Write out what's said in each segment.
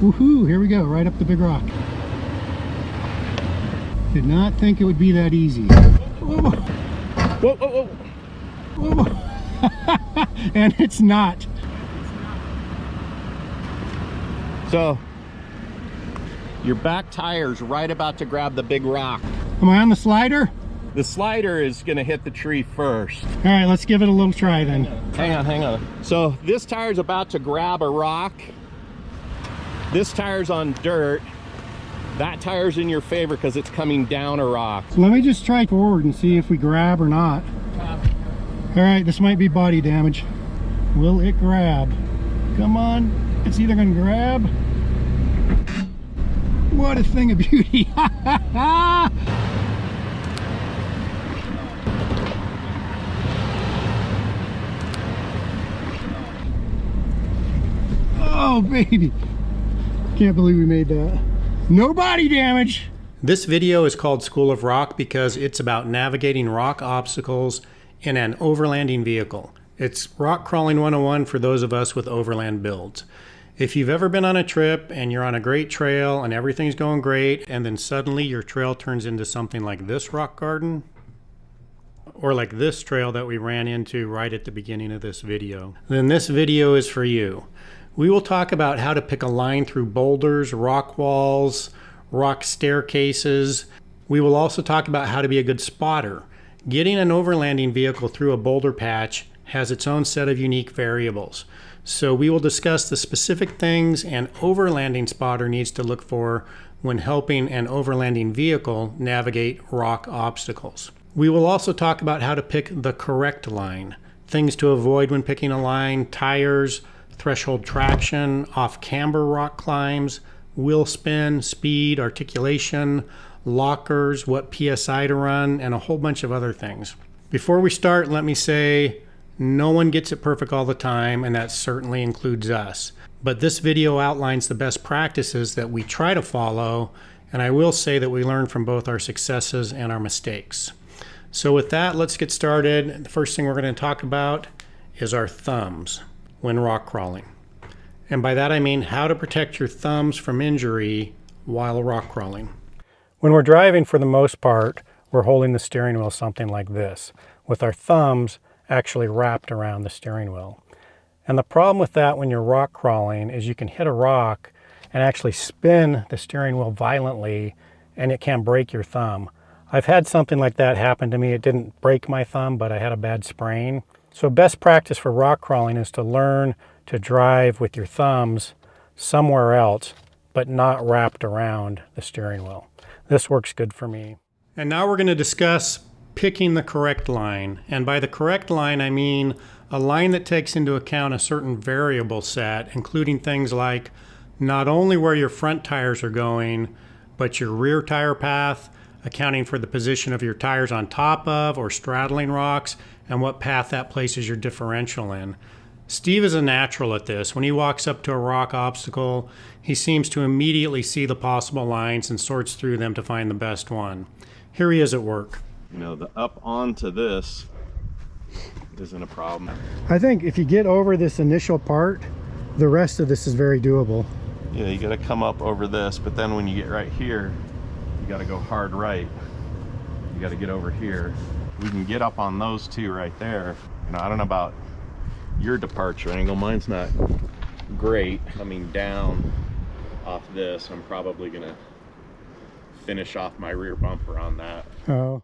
Woohoo, here we go, right up the big rock. Did not think it would be that easy. Whoa, Whoa, whoa, whoa. whoa. And it's not. So, your back tire's right about to grab the big rock. Am I on the slider? The slider is gonna hit the tree first. All right, let's give it a little try then. Hang on, hang on. So this tire's about to grab a rock. This tire's on dirt. That tire's in your favor because it's coming down a rock. So let me just try forward and see if we grab or not. All right, this might be body damage. Will it grab? Come on, it's either gonna grab. What a thing of beauty. Oh baby, can't believe we made that. No body damage. This video is called School of Rock because it's about navigating rock obstacles in an overlanding vehicle. It's rock crawling 101 for those of us with overland builds. If you've ever been on a trip and you're on a great trail and everything's going great and then suddenly your trail turns into something like this rock garden, or like this trail that we ran into right at the beginning of this video, then this video is for you. We will talk about how to pick a line through boulders, rock walls, rock staircases. We will also talk about how to be a good spotter. Getting an overlanding vehicle through a boulder patch has its own set of unique variables. So we will discuss the specific things an overlanding spotter needs to look for when helping an overlanding vehicle navigate rock obstacles. We will also talk about how to pick the correct line, things to avoid when picking a line, tires, threshold traction, off-camber rock climbs, wheel spin, speed, articulation, lockers, what PSI to run, and a whole bunch of other things. Before we start, let me say, no one gets it perfect all the time, and that certainly includes us. But this video outlines the best practices that we try to follow, and I will say that we learn from both our successes and our mistakes. So with that, let's get started. The first thing we're going to talk about is our thumbs when rock crawling. And by that I mean how to protect your thumbs from injury while rock crawling. When we're driving, for the most part, we're holding the steering wheel something like this, with our thumbs actually wrapped around the steering wheel. And the problem with that when you're rock crawling is you can hit a rock and actually spin the steering wheel violently, and it can break your thumb. I've had something like that happen to me. It didn't break my thumb, but I had a bad sprain. So best practice for rock crawling is to learn to drive with your thumbs somewhere else, but not wrapped around the steering wheel. This works good for me. And now we're going to discuss picking the correct line. And by the correct line, I mean a line that takes into account a certain variable set, including things like not only where your front tires are going, but your rear tire path, accounting for the position of your tires on top of or straddling rocks, and what path that places your differential in. Steve is a natural at this. When he walks up to a rock obstacle, he seems to immediately see the possible lines and sorts through them to find the best one. Here he is at work. You know, the up onto this isn't a problem. I think if you get over this initial part, the rest of this is very doable. Yeah, you gotta come up over this, but then when you get right here, you gotta go hard right. You gotta get over here. We can get up on those two right there. You know, I don't know about your departure angle. Mine's not great coming down off this. I'm probably gonna finish off my rear bumper on that. Oh.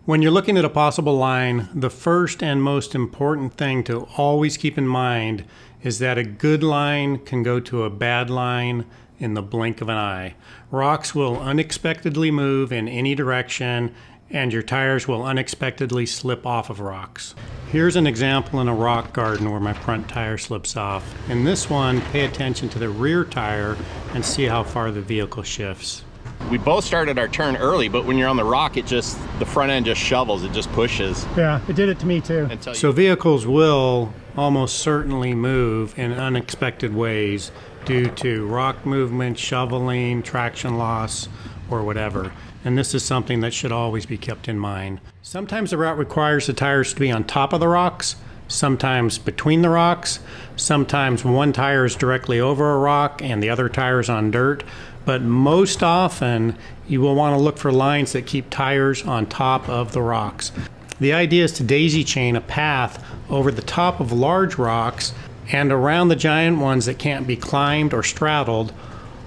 When you're looking at a possible line, the first and most important thing to always keep in mind is that a good line can go to a bad line in the blink of an eye. Rocks will unexpectedly move in any direction, and your tires will unexpectedly slip off of rocks. Here's an example in a rock garden where my front tire slips off. In this one, pay attention to the rear tire and see how far the vehicle shifts. We both started our turn early, but when you're on the rock, the front end just shovels, it just pushes. Yeah, it did it to me too. So vehicles will almost certainly move in unexpected ways due to rock movement, shoveling, traction loss, or whatever. And this is something that should always be kept in mind. Sometimes the route requires the tires to be on top of the rocks, sometimes between the rocks, sometimes one tire is directly over a rock and the other tire is on dirt. But most often, you will want to look for lines that keep tires on top of the rocks. The idea is to daisy chain a path over the top of large rocks and around the giant ones that can't be climbed or straddled,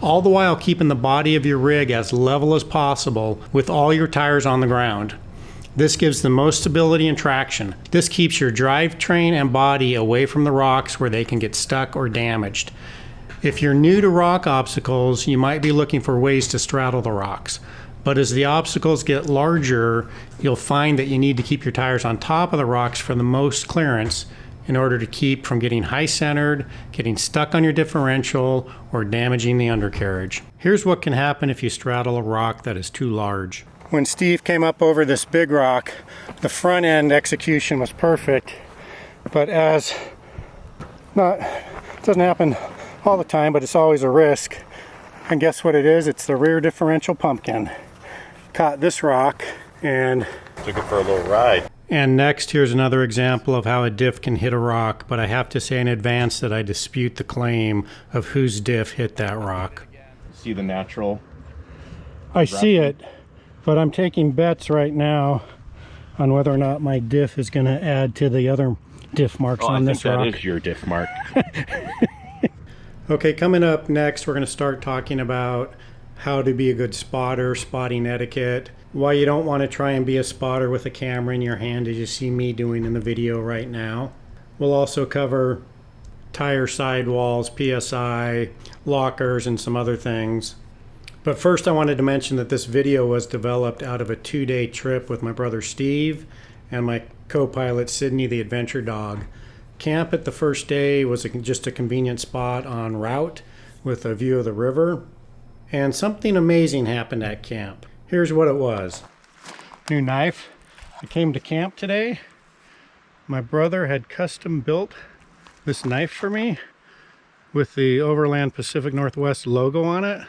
all the while keeping the body of your rig as level as possible with all your tires on the ground. This gives the most stability and traction. This keeps your drivetrain and body away from the rocks where they can get stuck or damaged. If you're new to rock obstacles, you might be looking for ways to straddle the rocks. But as the obstacles get larger, you'll find that you need to keep your tires on top of the rocks for the most clearance in order to keep from getting high-centered, getting stuck on your differential, or damaging the undercarriage. Here's what can happen if you straddle a rock that is too large. When Steve came up over this big rock, the front end execution was perfect, but it doesn't happen all the time, but it's always a risk. And guess what it is? It's the rear differential pumpkin. Caught this rock and took it for a little ride. And next, here's another example of how a diff can hit a rock, but I have to say in advance that I dispute the claim of whose diff hit that rock. See the natural? I see it, but I'm taking bets right now on whether or not my diff is going to add to the other diff marks on this rock. That is your diff mark. Okay, coming up next, we're going to start talking about how to be a good spotter, spotting etiquette, why you don't want to try and be a spotter with a camera in your hand as you see me doing in the video right now. We'll also cover tire sidewalls, PSI, lockers, and some other things. But first I wanted to mention that this video was developed out of a 2-day trip with my brother Steve and my co-pilot Syndey, the adventure dog. Camp at the first day was just a convenient spot en route with a view of the river. And something amazing happened at camp. Here's what it was. New knife. I came to camp today. My brother had custom built this knife for me with the Overland Pacific Northwest logo on it.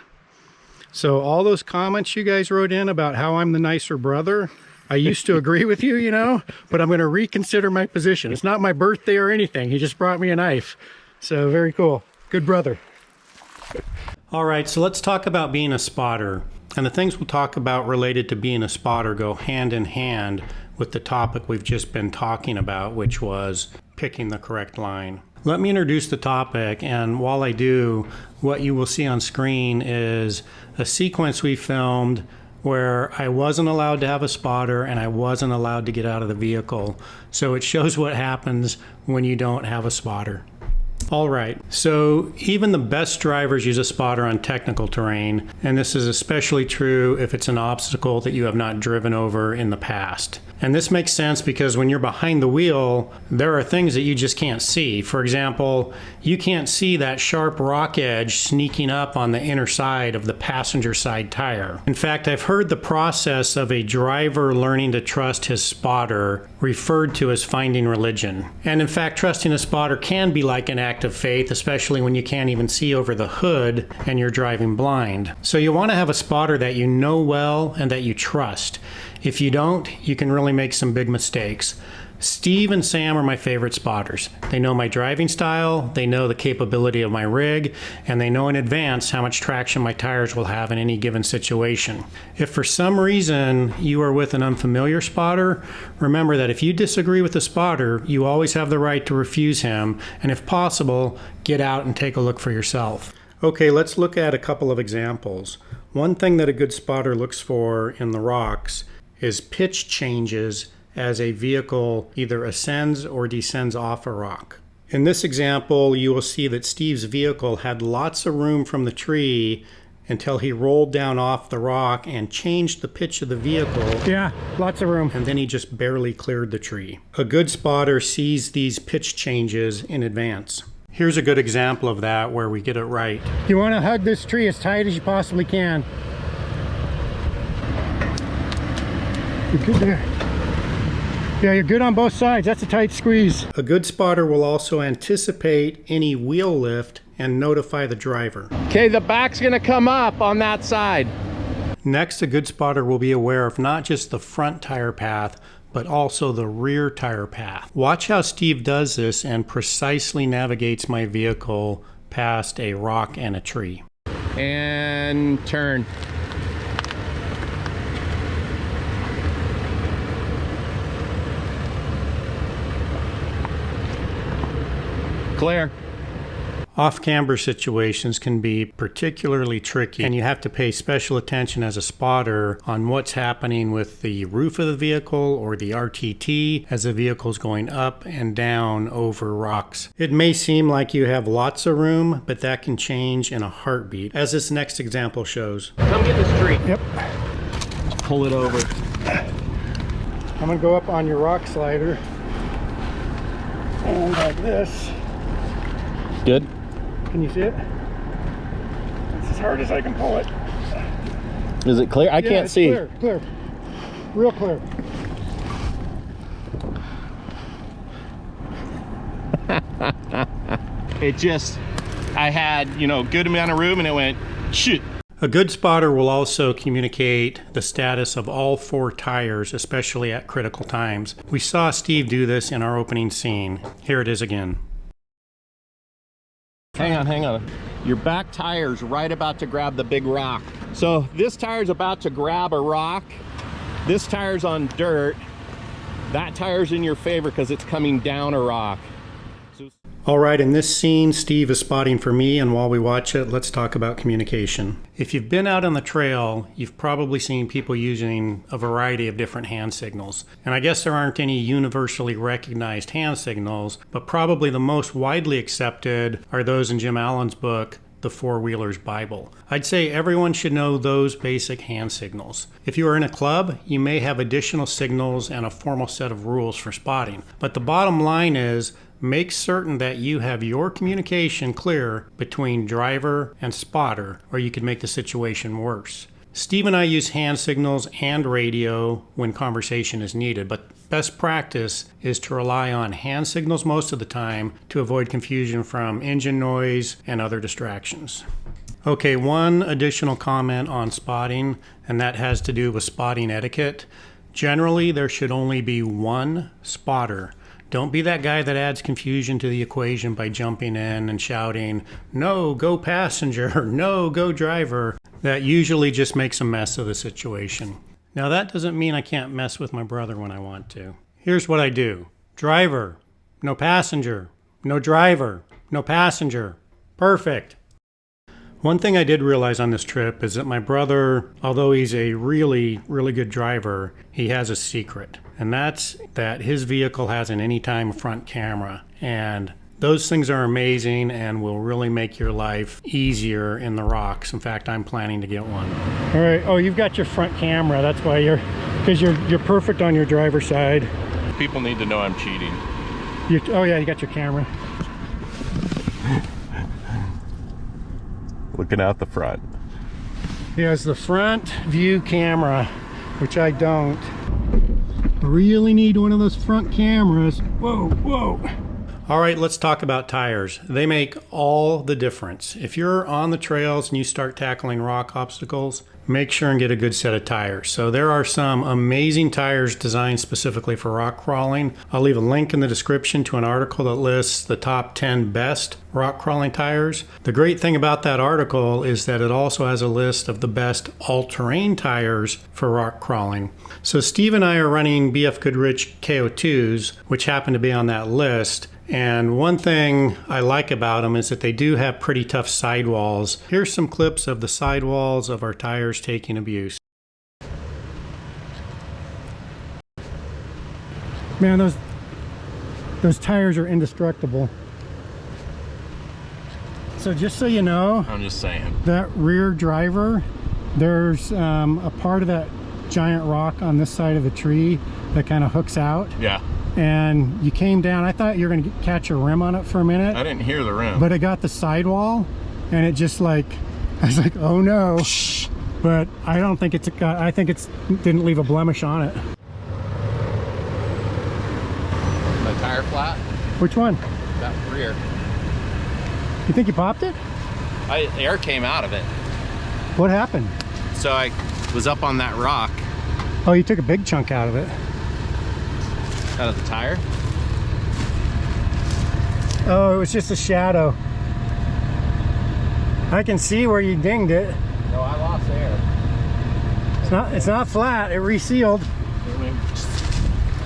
So all those comments you guys wrote in about how I'm the nicer brother, I used to agree with you, you know, but I'm going to reconsider my position. It's not my birthday or anything. He just brought me a knife. So very cool. Good brother. All right, so let's talk about being a spotter. And the things we'll talk about related to being a spotter go hand in hand with the topic we've just been talking about, which was picking the correct line. Let me introduce the topic, and while I do, what you will see on screen is a sequence we filmed where I wasn't allowed to have a spotter and I wasn't allowed to get out of the vehicle. So it shows what happens when you don't have a spotter. All right, so even the best drivers use a spotter on technical terrain, and this is especially true if it's an obstacle that you have not driven over in the past. And this makes sense because when you're behind the wheel, there are things that you just can't see. For example, you can't see that sharp rock edge sneaking up on the inner side of the passenger side tire. In fact, I've heard the process of a driver learning to trust his spotter referred to as finding religion. And in fact, trusting a spotter can be like an act of faith, especially when you can't even see over the hood and you're driving blind. So you want to have a spotter that you know well and that you trust. If you don't, you can really make some big mistakes. Steve and Sam are my favorite spotters. They know my driving style, they know the capability of my rig, and they know in advance how much traction my tires will have in any given situation. If for some reason you are with an unfamiliar spotter, remember that if you disagree with the spotter, you always have the right to refuse him, and if possible, get out and take a look for yourself. Okay, let's look at a couple of examples. One thing that a good spotter looks for in the rocks is pitch changes as a vehicle either ascends or descends off a rock. In this example, you will see that Steve's vehicle had lots of room from the tree until he rolled down off the rock and changed the pitch of the vehicle. Yeah, lots of room. And then he just barely cleared the tree. A good spotter sees these pitch changes in advance. Here's a good example of that where we get it right. You want to hug this tree as tight as you possibly can. You're good there. Yeah, you're good on both sides. That's a tight squeeze. A good spotter will also anticipate any wheel lift and notify the driver. Okay, the back's gonna come up on that side. Next, a good spotter will be aware of not just the front tire path, but also the rear tire path. Watch how Steve does this and precisely navigates my vehicle past a rock and a tree. And turn. Clear. Off-camber situations can be particularly tricky, and you have to pay special attention as a spotter on what's happening with the roof of the vehicle or the RTT as the vehicle's going up and down over rocks. It may seem like you have lots of room, but that can change in a heartbeat, as this next example shows. Come get this tree. Yep. Pull it over. I'm gonna go up on your rock slider. And like this. Good. Can you see it? It's as hard as I can pull it. Is it clear? I can't see. Clear. Real clear. It just, I had, you know, good amount of room and it went, shit. A good spotter will also communicate the status of all 4 tires, especially at critical times. We saw Steve do this in our opening scene. Here it is again. Hang on. Your back tire's right about to grab the big rock. So this tire's about to grab a rock. This tire's on dirt. That tire's in your favor because it's coming down a rock. All right, in this scene, Steve is spotting for me, and while we watch it, let's talk about communication. If you've been out on the trail, you've probably seen people using a variety of different hand signals. And I guess there aren't any universally recognized hand signals, but probably the most widely accepted are those in Jim Allen's book, The Four-Wheeler's Bible. I'd say everyone should know those basic hand signals. If you are in a club, you may have additional signals and a formal set of rules for spotting. But the bottom line is, make certain that you have your communication clear between driver and spotter, or you could make the situation worse. Steve and I use hand signals and radio when conversation is needed, but best practice is to rely on hand signals most of the time to avoid confusion from engine noise and other distractions. Okay, one additional comment on spotting, and that has to do with spotting etiquette. Generally, there should only be one spotter. Don't be that guy that adds confusion to the equation by jumping in and shouting, "No, go passenger," "No, go driver." That usually just makes a mess of the situation. Now that doesn't mean I can't mess with my brother when I want to. Here's what I do. Driver, no passenger. No driver, no passenger. Perfect. One thing I did realize on this trip is that my brother, although he's a really good driver, he has a secret. And that's that his vehicle has an anytime front camera. And those things are amazing and will really make your life easier in the rocks. In fact, I'm planning to get one. All right. Oh, you've got your front camera. That's why because you're perfect on your driver's side. People need to know I'm cheating. Oh yeah, you got your camera. Looking out the front. He has the front view camera, which I don't. Really need one of those front cameras. Whoa. All right, let's talk about tires. They make all the difference. If you're on the trails and you start tackling rock obstacles, make sure and get a good set of tires. So there are some amazing tires designed specifically for rock crawling. I'll leave a link in the description to an article that lists the top 10 best rock crawling tires. The great thing about that article is that it also has a list of the best all-terrain tires for rock crawling. So Steve and I are running BF Goodrich KO2s, which happen to be on that list. And one thing I like about them is that they do have pretty tough sidewalls. Here's some clips of the sidewalls of our tires taking abuse. Man, those tires are indestructible. So just so you know, I'm just saying. That rear driver, there's a part of that giant rock on this side of the tree that kind of hooks out. Yeah. And you came down. I thought you were going to catch a rim on it for a minute. I didn't hear the rim. But it got the sidewall, and it just like, I was like, oh no. But I don't think I think it's didn't leave a blemish on it. The tire flat? Which one? That rear. You think you popped it? Air came out of it. What happened? So I was up on that rock. Oh, you took a big chunk out of it. Out of the tire? Oh, it was just a shadow. I can see where you dinged it. No, I lost air. It's not flat, it resealed.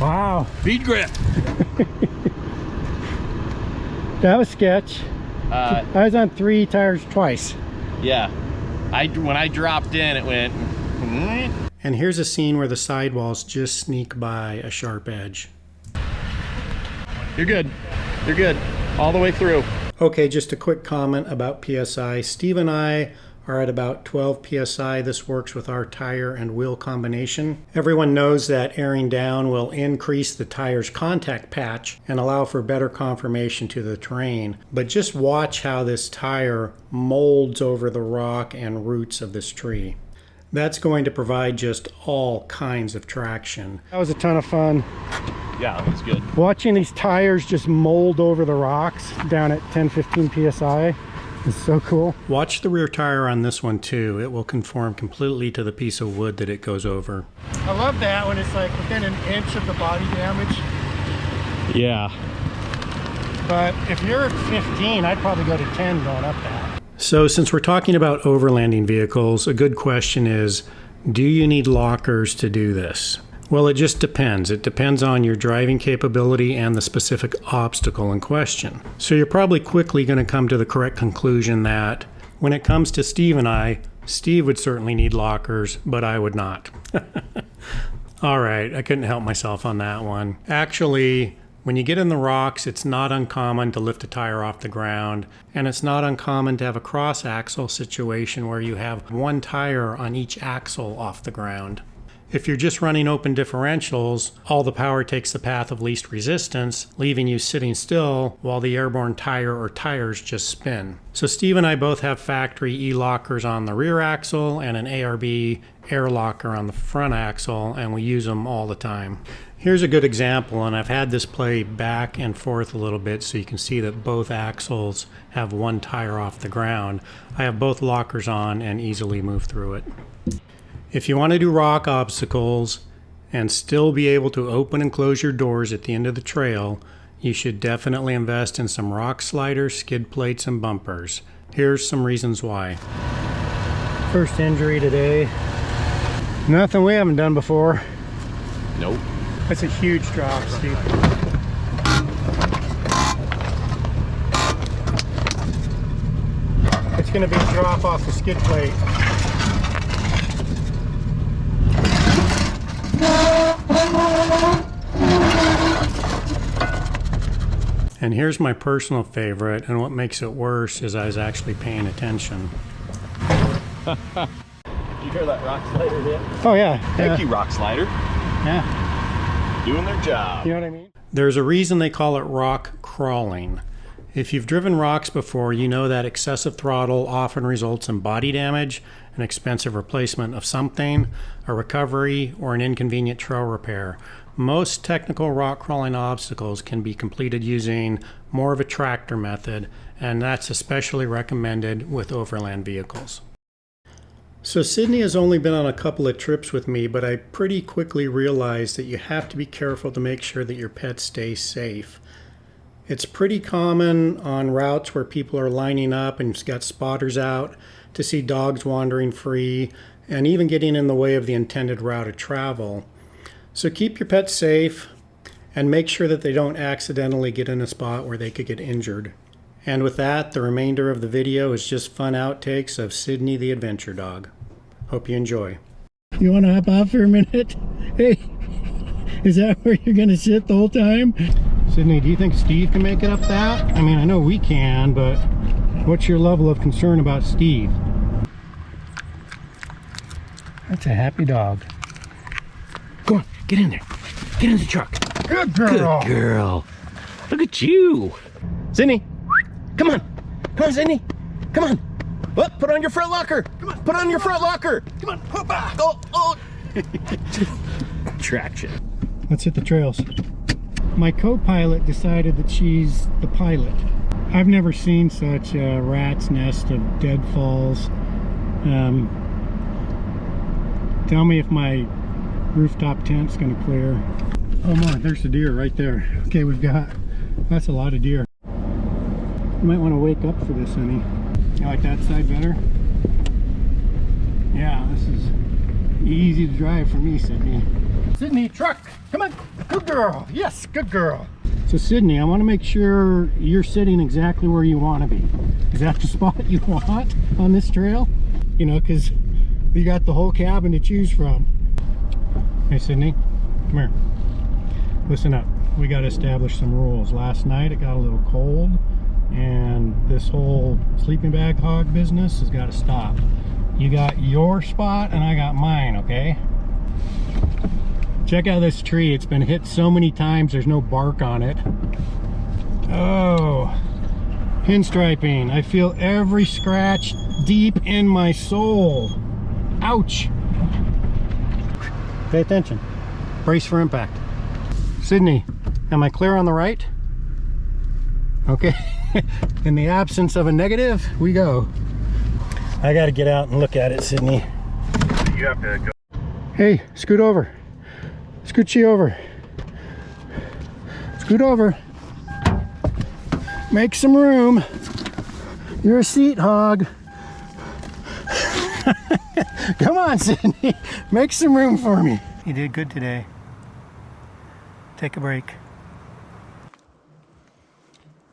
Wow. Bead grip. That was sketch. I was on 3 tires twice. Yeah. When I dropped in, it went. And here's a scene where the sidewalls just sneak by a sharp edge. You're good. You're good. All the way through. Okay, just a quick comment about PSI. Steve and I are at about 12 PSI. This works with our tire and wheel combination. Everyone knows that airing down will increase the tire's contact patch and allow for better conformation to the terrain. But just watch how this tire molds over the rock and roots of this tree. That's going to provide just all kinds of traction. That was a ton of fun. Yeah, that was good. Watching these tires just mold over the rocks down at 10-15 PSI is so cool. Watch the rear tire on this one too. It will conform completely to the piece of wood that it goes over. I love that when it's like within an inch of the body damage. Yeah. But if you're at 15, I'd probably go to 10 going up that. So since we're talking about overlanding vehicles, a good question is, do you need lockers to do this? Well, it just depends. It depends on your driving capability and the specific obstacle in question. So you're probably quickly going to come to the correct conclusion that when it comes to Steve and I, Steve would certainly need lockers, but I would not. All right, I couldn't help myself on that one. Actually, when you get in the rocks, it's not uncommon to lift a tire off the ground, and it's not uncommon to have a cross-axle situation where you have one tire on each axle off the ground. If you're just running open differentials, all the power takes the path of least resistance, leaving you sitting still while the airborne tire or tires just spin. So Steve and I both have factory E-lockers on the rear axle and an ARB air locker on the front axle, and we use them all the time. Here's a good example, and I've had this play back and forth a little bit so you can see that both axles have one tire off the ground. I have both lockers on and easily move through it. If you want to do rock obstacles and still be able to open and close your doors at the end of the trail, you should definitely invest in some rock sliders, skid plates, and bumpers. Here's some reasons why. First injury today. Nothing we haven't done before. Nope. That's a huge drop, Steve. It's going to be a drop off the skid plate. And here's my personal favorite, and what makes it worse is I was actually paying attention. Did you hear that rock slider hit? Oh yeah. Thank you, rock slider. Yeah. Doing their job. You know what I mean? There's a reason they call it rock crawling. If you've driven rocks before, you know that excessive throttle often results in body damage, an expensive replacement of something, a recovery, or an inconvenient trail repair. Most technical rock crawling obstacles can be completed using more of a tractor method, and that's especially recommended with overland vehicles. So Syndey has only been on a couple of trips with me, but I pretty quickly realized that you have to be careful to make sure that your pet stays safe. It's pretty common on routes where people are lining up and got spotters out to see dogs wandering free and even getting in the way of the intended route of travel. So keep your pets safe and make sure that they don't accidentally get in a spot where they could get injured. And with that, the remainder of the video is just fun outtakes of Syndey the Adventure Dog. Hope you enjoy. You want to hop off for a minute? Hey, is that where you're going to sit the whole time? Syndey, do you think Steve can make it up that? I mean, I know we can, but what's your level of concern about Steve? That's a happy dog. Go on, get in there. Get in the truck. Good girl. Good girl. Look at you. Syndey, come on. Come on, Syndey. Come on. Oh, put on your front locker. Come on. Put on your front locker. Come on. Oh, oh. Traction. Let's hit the trails. My co-pilot decided that she's the pilot. I've never seen such a rat's nest of deadfalls. Tell me if my rooftop tent's gonna clear. Oh my, there's the deer right there. Okay, that's a lot of deer. You might want to wake up for this, honey. You like that side better? Yeah, this is easy to drive for me, Sydney. Sydney, truck! Come on! Good girl! Yes, good girl! So Sydney, I want to make sure you're sitting exactly where you want to be. Is that the spot you want on this trail? You know, because we got the whole cabin to choose from. Hey Sydney, come here. Listen up. We got to establish some rules. Last night it got a little cold, and this whole sleeping bag hog business has got to stop. You got your spot and I got mine, okay? Check out this tree. It's been hit so many times there's no bark on it. Oh, pinstriping. I feel every scratch deep in my soul. Ouch. Pay attention. Brace for impact. Sydney, am I clear on the right? Okay. In the absence of a negative, we go. I gotta get out and look at it, Sydney. You have to go. Hey, scoot over. Scoochie over. Scoot over. Make some room. You're a seat hog. Come on, Sydney. Make some room for me. You did good today. Take a break.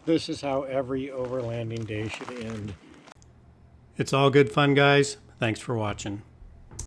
This is how every overlanding day should end. It's all good fun, guys. Thanks for watching.